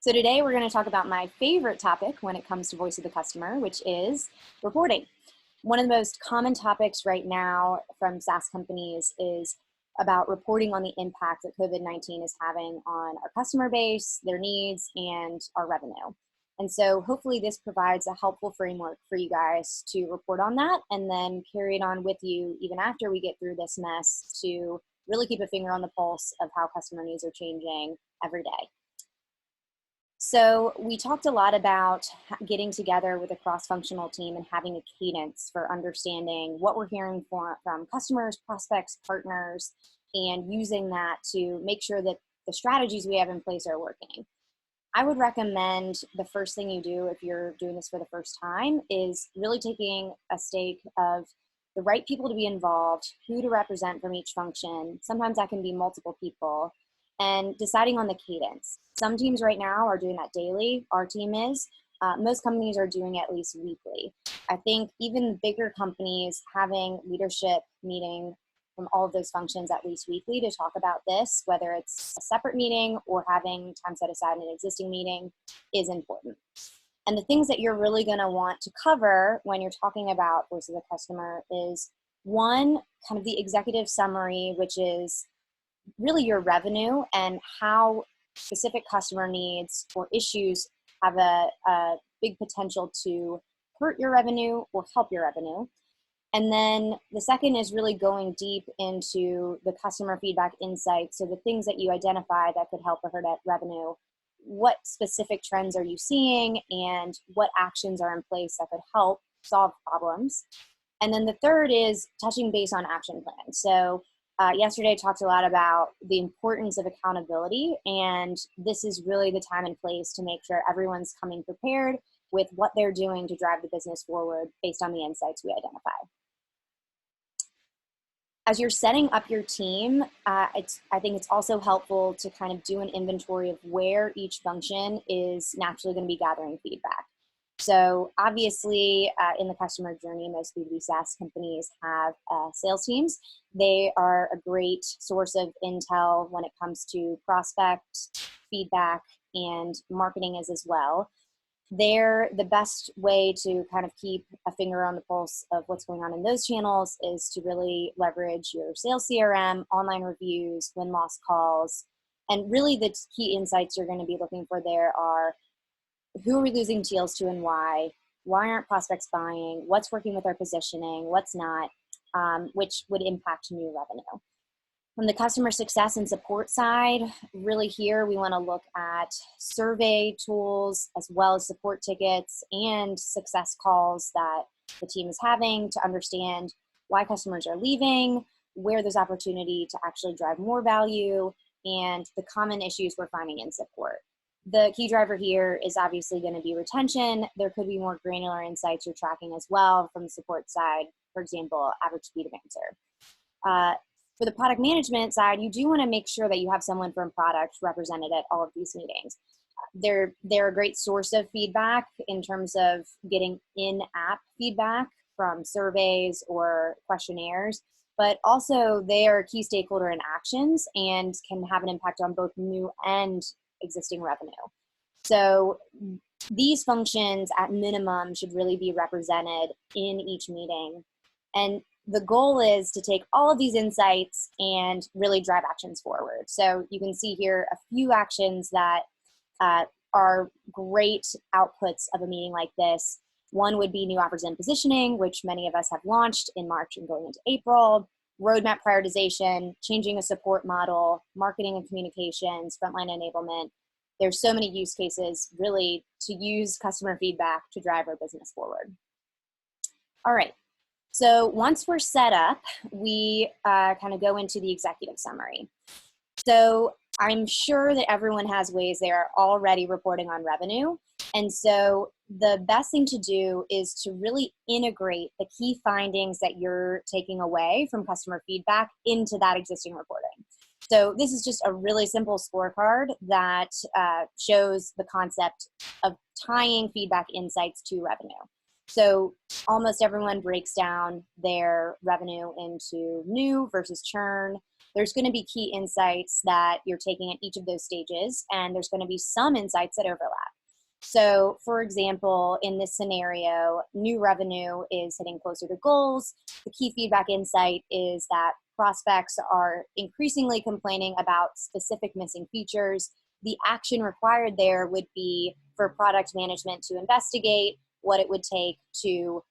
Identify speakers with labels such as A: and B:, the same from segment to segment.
A: So today we're going to talk about my favorite topic when it comes to voice of the customer, which is reporting. One of the most common topics right now from SaaS companies is about reporting on the impact that COVID-19 is having on our customer base, their needs, and our revenue. And so hopefully this provides a helpful framework for you guys to report on that and then carry it on with you even after we get through this mess to really keep a finger on the pulse of how customer needs are changing every day. So we talked a lot about getting together with a cross-functional team and having a cadence for understanding what we're hearing from customers, prospects, partners, and using that to make sure that the strategies we have in place are working. I would recommend the first thing you do if you're doing this for the first time is really taking a stake of the right people to be involved, who to represent from each function. Sometimes that can be multiple people, and deciding on the cadence. Some teams right now are doing that daily. Our team is. Most companies are doing it at least weekly. I think even bigger companies having leadership meeting from all of those functions at least weekly to talk about this, whether it's a separate meeting or having time set aside in an existing meeting, is important. And the things that you're really going to want to cover when you're talking about voice of the customer is one, kind of the executive summary, which is really your revenue and how specific customer needs or issues have a big potential to hurt your revenue or help your revenue. And then the second is really going deep into the customer feedback insights. So the things that you identify that could help or hurt at revenue, what specific trends are you seeing and what actions are in place that could help solve problems. And then the third is touching base on action plans. So yesterday I talked a lot about the importance of accountability, and this is really the time and place to make sure everyone's coming prepared with what they're doing to drive the business forward based on the insights we identify. As you're setting up your team, I think it's also helpful to kind of do an inventory of where each function is naturally going to be gathering feedback. So obviously, in the customer journey, most B2B SaaS companies have sales teams. They are a great source of intel when it comes to prospect feedback, and marketing is as well. They're the best way to kind of keep a finger on the pulse of what's going on in those channels is to really leverage your sales CRM, online reviews, win-loss calls, and really the key insights you're going to be looking for there are who are we losing deals to and why aren't prospects buying, what's working with our positioning, what's not, which would impact new revenue. On the customer success and support side, really here we want to look at survey tools as well as support tickets and success calls that the team is having to understand why customers are leaving, where there's opportunity to actually drive more value, and the common issues we're finding in support. The key driver here is obviously going to be retention. There could be more granular insights you're tracking as well from the support side, for example, average speed of answer. For the product management side, you do want to make sure that you have someone from product represented at all of these meetings. They're a great source of feedback in terms of getting in-app feedback from surveys or questionnaires, but also they are a key stakeholder in actions and can have an impact on both new and existing revenue. So these functions at minimum should really be represented in each meeting. And the goal is to take all of these insights and really drive actions forward. So you can see here a few actions that are great outputs of a meeting like this. One would be new offers and positioning, which many of us have launched in March and going into April. Roadmap prioritization, changing a support model, marketing and communications, frontline enablement. There's so many use cases really to use customer feedback to drive our business forward. All right. So once we're set up, we kind of go into the executive summary. So I'm sure that everyone has ways they are already reporting on revenue. And so the best thing to do is to really integrate the key findings that you're taking away from customer feedback into that existing reporting. So this is just a really simple scorecard that shows the concept of tying feedback insights to revenue. So almost everyone breaks down their revenue into new versus churn. there's going to be key insights that you're taking at each of those stages, and there's going to be some insights that overlap. So for example, in this scenario, new revenue is hitting closer to goals. The key feedback insight is that prospects are increasingly complaining about specific missing features. The action required there would be for product management to investigate what it would take to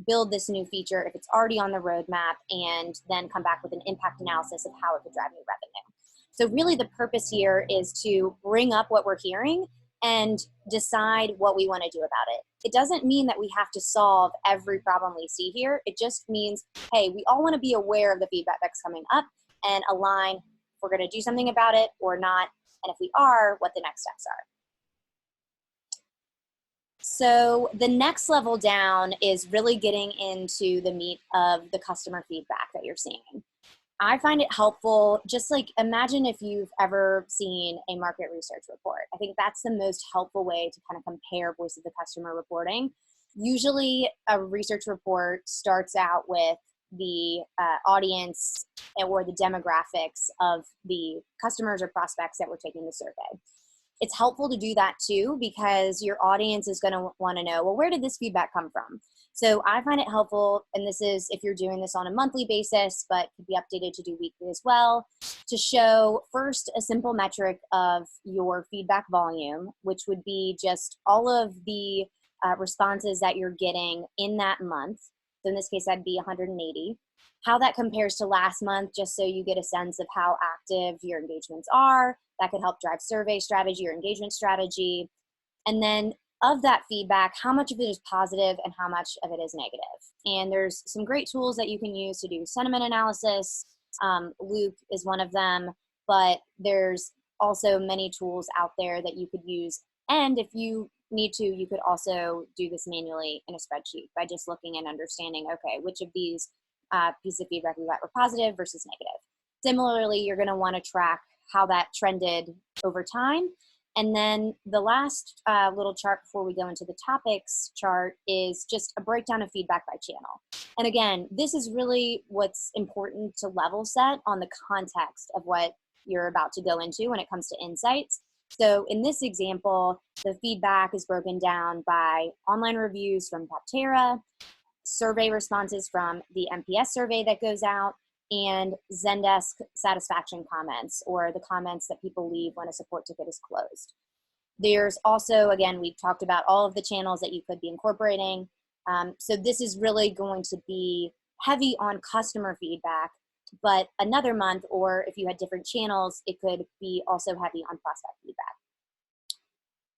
A: build this new feature if it's already on the roadmap, and then come back with an impact analysis of how it could drive new revenue. So really the purpose here is to bring up what we're hearing and decide what we want to do about it. It doesn't mean that we have to solve every problem we see here. It just means, hey, we all want to be aware of the feedback that's coming up and align if we're going to do something about it or not, and if we are, what the next steps are. So the next level down is really getting into the meat of the customer feedback that you're seeing. I find it helpful, just like imagine if you've ever seen a market research report. I think that's the most helpful way to kind of compare voice of the customer reporting. Usually a research report starts out with the audience or the demographics of the customers or prospects that were taking the survey. It's helpful to do that too, because your audience is going to want to know, well, where did this feedback come from? So I find it helpful, and this is if you're doing this on a monthly basis, but could be updated to do weekly as well, to show first a simple metric of your feedback volume, which would be just all of the responses that you're getting in that month. So in this case, that'd be 180. How that compares to last month, just so you get a sense of how active your engagements are. That could help drive survey strategy or engagement strategy. And then of that feedback, how much of it is positive and how much of it is negative. And there's some great tools that you can use to do sentiment analysis. Loop is one of them, but there's also many tools out there that you could use. And if you need to, you could also do this manually in a spreadsheet by just looking and understanding, okay, which of these pieces of feedback we got were positive versus negative. Similarly, you're going to want to track how that trended over time. And then the last little chart before we go into the topics chart is just a breakdown of feedback by channel. And again, this is really what's important to level set on the context of what you're about to go into when it comes to insights. So in this example, the feedback is broken down by online reviews from Poptera, survey responses from the NPS survey that goes out, and Zendesk satisfaction comments, or the comments that people leave when a support ticket is closed. There's also, again, we've talked about all of the channels that you could be incorporating. So this is really going to be heavy on customer feedback, but another month, or if you had different channels, it could be also heavy on prospect feedback.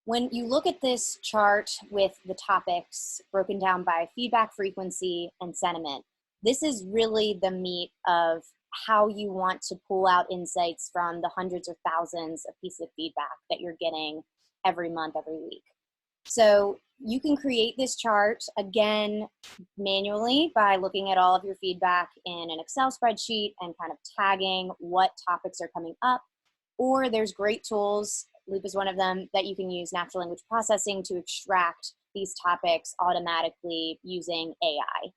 A: When you look at this chart with the topics broken down by feedback, frequency, and sentiment, this is really the meat of how you want to pull out insights from the hundreds or thousands of pieces of feedback that you're getting every month, every week. So you can create this chart, again, manually by looking at all of your feedback in an Excel spreadsheet and kind of tagging what topics are coming up. Or there's great tools, Loop is one of them, that you can use natural language processing to extract these topics automatically using AI.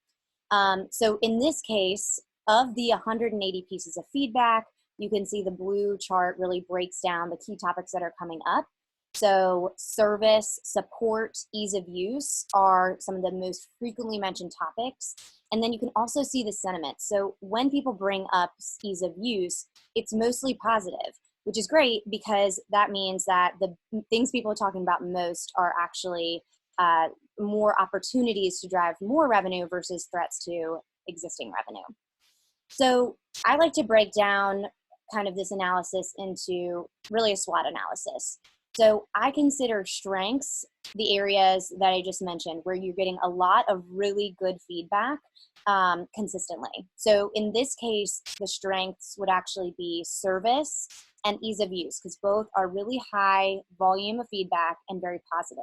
A: So in this case, of the 180 pieces of feedback, you can see the blue chart really breaks down the key topics that are coming up. So service, support, ease of use are some of the most frequently mentioned topics. And then you can also see the sentiment. So when people bring up ease of use, it's mostly positive, which is great because that means that the things people are talking about most are actually more opportunities to drive more revenue versus threats to existing revenue. So I like to break down kind of this analysis into really a SWOT analysis. So I consider strengths the areas that I just mentioned where you're getting a lot of really good feedback consistently. So in this case, the strengths would actually be service and ease of use, because both are really high volume of feedback and very positive.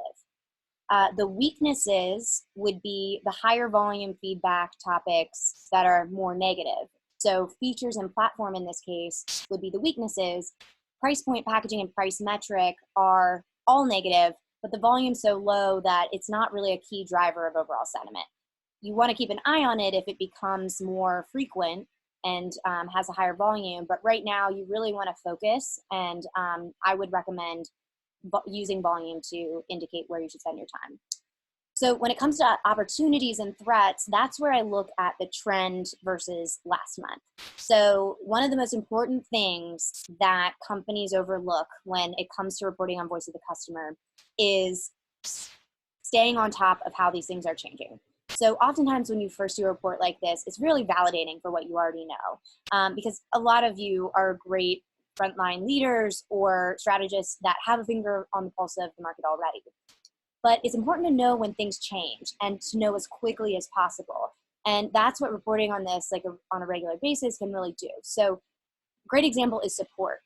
A: The weaknesses would be the higher volume feedback topics that are more negative. So features and platform in this case would be the weaknesses. Price point, packaging, and price metric are all negative, but the volume's so low that it's not really a key driver of overall sentiment. You want to keep an eye on it if it becomes more frequent, and has a higher volume. But right now, you really want to focus, and I would recommend using volume to indicate where you should spend your time. So when it comes to opportunities and threats, that's where I look at the trend versus last month. So one of the most important things that companies overlook when it comes to reporting on voice of the customer is staying on top of how these things are changing. So oftentimes when you first do a report like this, it's really validating for what you already know, because a lot of you are great frontline leaders or strategists that have a finger on the pulse of the market already. But it's important to know when things change and to know as quickly as possible. And that's what reporting on this, like on a regular basis, can really do. So great example is support.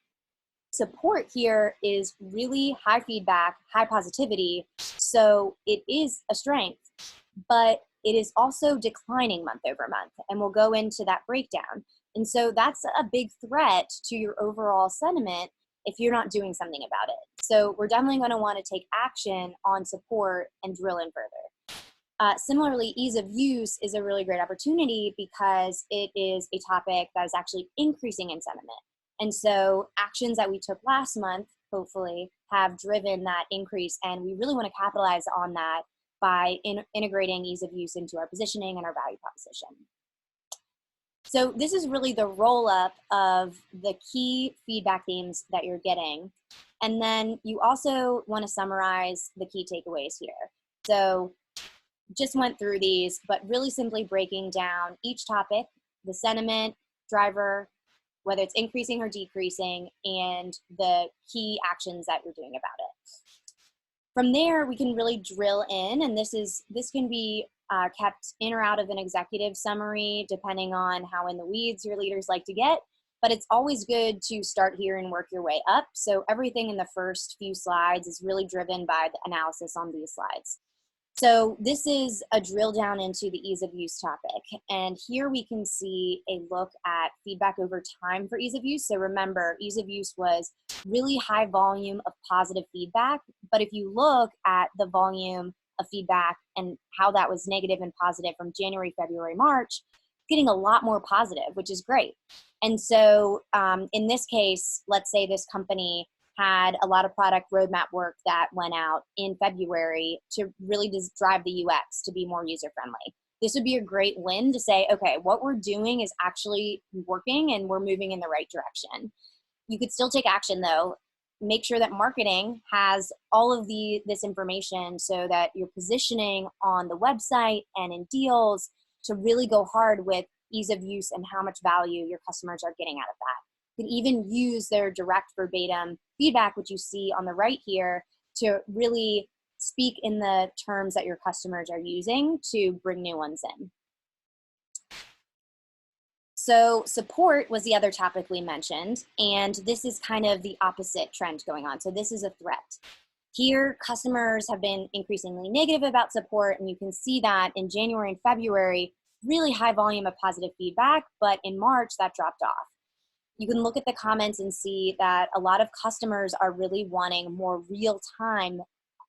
A: Support here is really high feedback, high positivity. So it is a strength, but it is also declining month over month. And we'll go into that breakdown. And so that's a big threat to your overall sentiment if you're not doing something about it. So we're definitely going to want to take action on support and drill in further. Similarly, ease of use is a really great opportunity because it is a topic that is actually increasing in sentiment. And so actions that we took last month, hopefully, have driven that increase. And we really want to capitalize on that by integrating ease of use into our positioning and our value proposition. So this is really the roll-up of the key feedback themes that you're getting. And then you also want to summarize the key takeaways here. So just went through these, but really simply breaking down each topic, the sentiment, driver, whether it's increasing or decreasing, and the key actions that you're doing about it. From there, we can really drill in, and this can be kept in or out of an executive summary, depending on how in the weeds your leaders like to get. But it's always good to start here and work your way up. So everything in the first few slides is really driven by the analysis on these slides. So this is a drill down into the ease of use topic. And here we can see a look at feedback over time for ease of use. So remember, ease of use was really high volume of positive feedback. But if you look at the volume of feedback and how that was negative and positive from January, February, March, getting a lot more positive, which is great. And so in this case, let's say this company had a lot of product roadmap work that went out in February to really just drive the UX to be more user-friendly. This would be a great win to say, okay, what we're doing is actually working and we're moving in the right direction. You could still take action though. Make sure that marketing has all of this information so that you're positioning on the website and in deals to really go hard with ease of use and how much value your customers are getting out of that. You can even use their direct verbatim feedback, which you see on the right here, to really speak in the terms that your customers are using to bring new ones in. So support was the other topic we mentioned, and this is kind of the opposite trend going on. So this is a threat. Here, customers have been increasingly negative about support, and you can see that in January and February, really high volume of positive feedback, but in March, that dropped off. You can look at the comments and see that a lot of customers are really wanting more real-time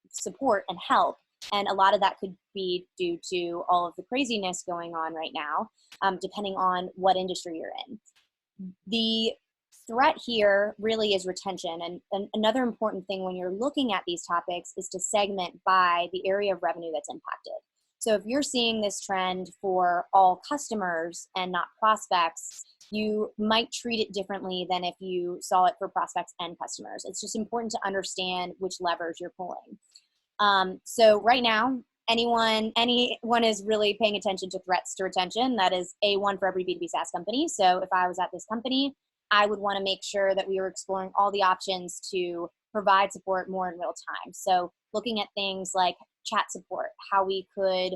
A: support and help. And a lot of that could be due to all of the craziness going on right now, depending on what industry you're in. The threat here really is retention. And another important thing when you're looking at these topics is to segment by the area of revenue that's impacted. So if you're seeing this trend for all customers and not prospects, you might treat it differently than if you saw it for prospects and customers. It's just important to understand which levers you're pulling. So right now, anyone is really paying attention to threats to retention. That is A1 for every B2B SaaS company. So if I was at this company, I would want to make sure that we were exploring all the options to provide support more in real time. So looking at things like chat support, how we could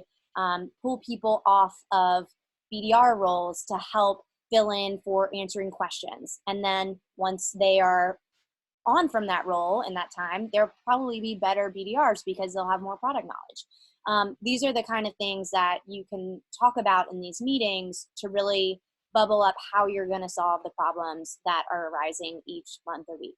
A: pull people off of BDR roles to help fill in for answering questions. And then once they are on from that role in that time, there'll probably be better BDRs because they'll have more product knowledge. These are the kind of things that you can talk about in these meetings to really bubble up how you're going to solve the problems that are arising each month or week.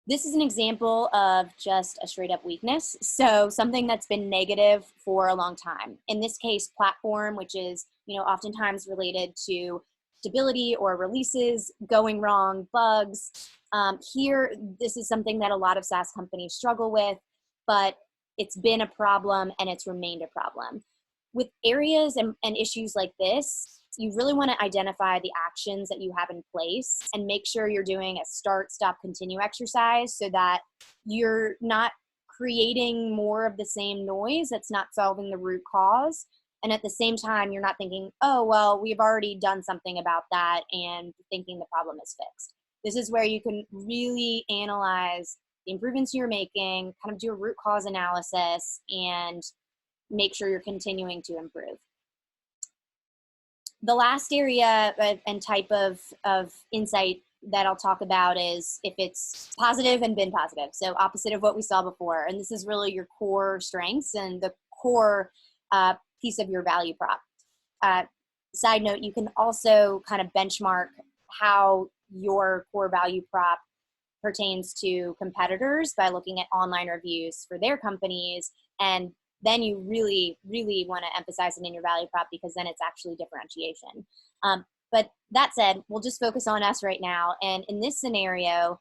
A: This is an example of just a straight up weakness. So something that's been negative for a long time. In this case, platform, which is, oftentimes related to stability or releases going wrong, bugs. Here, this is something that a lot of SaaS companies struggle with, but it's been a problem and it's remained a problem. With areas and issues like this, you really want to identify the actions that you have in place and make sure you're doing a start, stop, continue exercise so that you're not creating more of the same noise that's not solving the root cause. And at the same time, you're not thinking, oh, well, we've already done something about that and thinking the problem is fixed. This is where you can really analyze the improvements you're making, kind of do a root cause analysis, and make sure you're continuing to improve. The last area and type of insight that I'll talk about is if it's positive and been positive. So opposite of what we saw before. And this is really your core strengths and the core piece of your value prop. Side note, you can also kind of benchmark how your core value prop pertains to competitors by looking at online reviews for their companies, and then you really, really want to emphasize it in your value prop because then it's actually differentiation. But that said, we'll just focus on us right now. And in this scenario,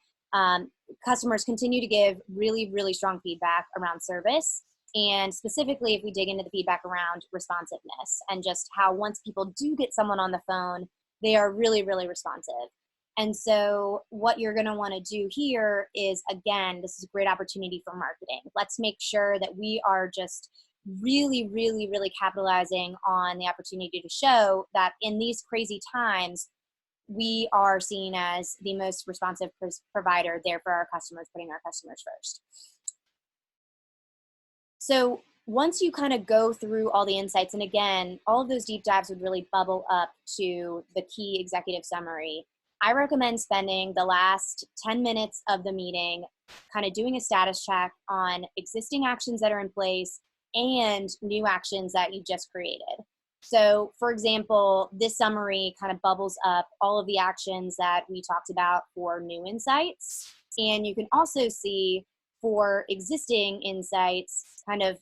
A: customers continue to give really, really strong feedback around service. And specifically, if we dig into the feedback around responsiveness and just how once people do get someone on the phone, they are really, really responsive. And so what you're going to want to do here is, again, this is a great opportunity for marketing. Let's make sure that we are just really, really, really capitalizing on the opportunity to show that in these crazy times, we are seen as the most responsive provider there for our customers, putting our customers first. So once you kind of go through all the insights, and again, all of those deep dives would really bubble up to the key executive summary. I recommend spending the last 10 minutes of the meeting kind of doing a status check on existing actions that are in place and new actions that you just created. So for example, this summary kind of bubbles up all of the actions that we talked about for new insights. And you can also see for existing insights, kind of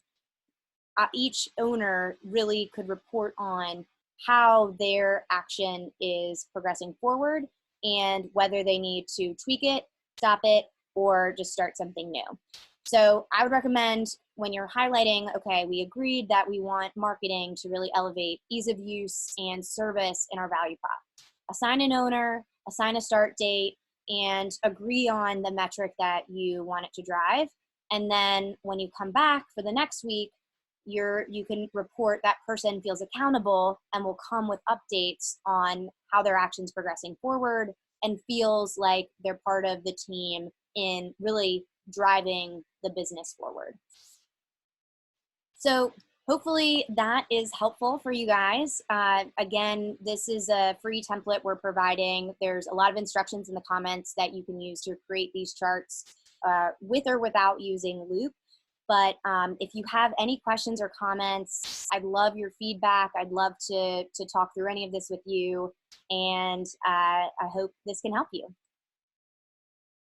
A: each owner really could report on how their action is progressing forward and whether they need to tweak it, stop it, or just start something new. So I would recommend when you're highlighting, okay, we agreed that we want marketing to really elevate ease of use and service in our value prop. Assign an owner, assign a start date, and agree on the metric that you want it to drive. And then when you come back for the next week, you can report that person feels accountable and will come with updates on how their action's progressing forward and feels like they're part of the team in really driving the business forward. So hopefully that is helpful for you guys. Again, this is a free template we're providing. There's a lot of instructions in the comments that you can use to create these charts with or without using Loop. But if you have any questions or comments, I'd love your feedback. I'd love to talk through any of this with you. And I hope this can help you.